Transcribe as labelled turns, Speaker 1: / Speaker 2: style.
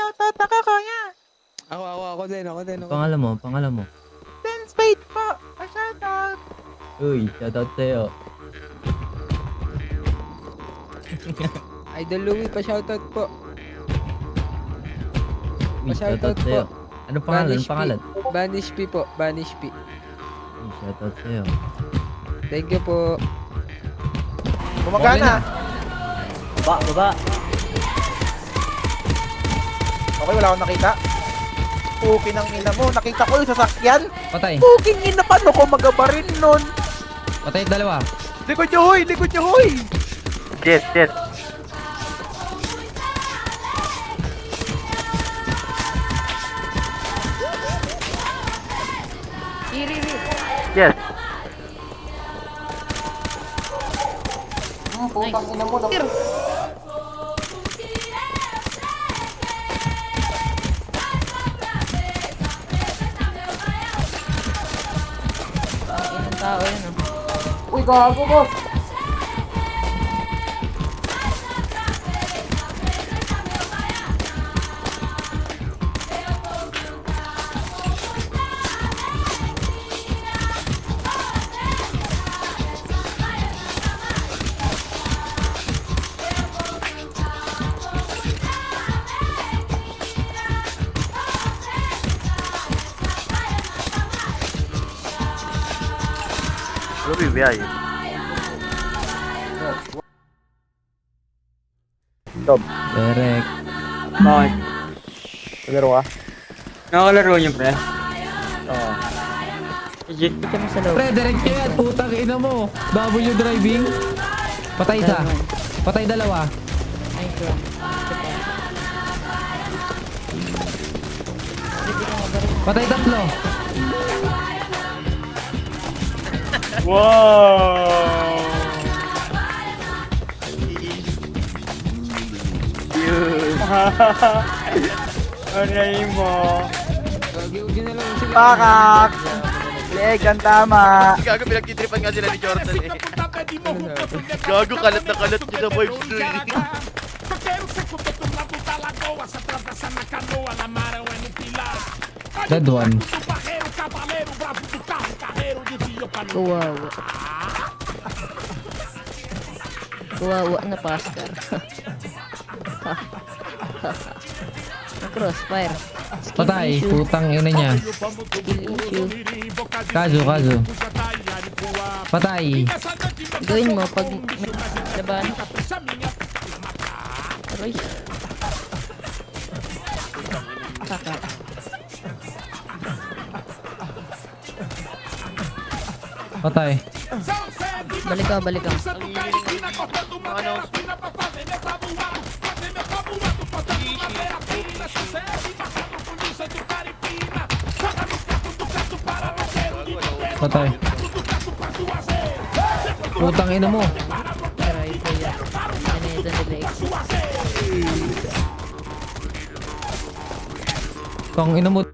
Speaker 1: shoutout ako, kuya.
Speaker 2: Ako din.
Speaker 3: Pangalan mo.
Speaker 1: Then Spade po. Shoutout.
Speaker 3: Uy, shoutout sa'yo.
Speaker 2: Idol Louie, pa-shoutout po.
Speaker 3: Uy,
Speaker 2: Pa-shoutout
Speaker 3: shoutout sa'yo.
Speaker 2: po.
Speaker 3: Ano pangalan?
Speaker 2: Banish P po, Banish P.
Speaker 3: Uy, shoutout sa'yo.
Speaker 2: Thank you po.
Speaker 1: Gumagana.
Speaker 4: Baba.
Speaker 1: Okay, wala akong nakita. Pukin ang ina mo. Nakita ko yung sasakyan.
Speaker 3: Patay.
Speaker 1: Pukin ina, paano ko magabarin nun?
Speaker 3: Patay dalawa.
Speaker 1: Likod nyo, hoy! Likod nyo, hoy!
Speaker 4: Yes. Yes.
Speaker 1: Putang ina mo.
Speaker 5: Ilang tao yun ah.
Speaker 1: Uy, gago, boss!
Speaker 4: Ruby, where are you?
Speaker 3: Derek.
Speaker 6: Bakit?
Speaker 1: Laro ka?
Speaker 6: Nakakalaro niyo, pre?
Speaker 1: Oo.
Speaker 6: Legit.
Speaker 5: Dito mo sa loob.
Speaker 3: Pre, Derek ka yan. Putang ina mo. W driving. Patay isa. Patay dalawa.
Speaker 5: Nice lang.
Speaker 3: Patay tatlo.
Speaker 6: Wow! Aray mo.
Speaker 1: Pakak! Leg, ang tama!
Speaker 7: Gago, pinagtitripan nga sila ni Jordan eh. Gago, kalat na kalat nyo na vibes to eh.
Speaker 3: Dead one.
Speaker 5: Kawawa. Kawawa na Pascal. Crossfire.
Speaker 3: Patay. Putang ina niya.
Speaker 5: Skill issue.
Speaker 3: Kazu. Patay.
Speaker 5: Gawin mo pag laban. Aray. Kaka.
Speaker 3: Patay.
Speaker 5: Balik ka.
Speaker 7: Ano?
Speaker 3: Patay. Putang ina mo.
Speaker 5: Aray ko yan. Ganito nila eh.
Speaker 3: Tang ina mo.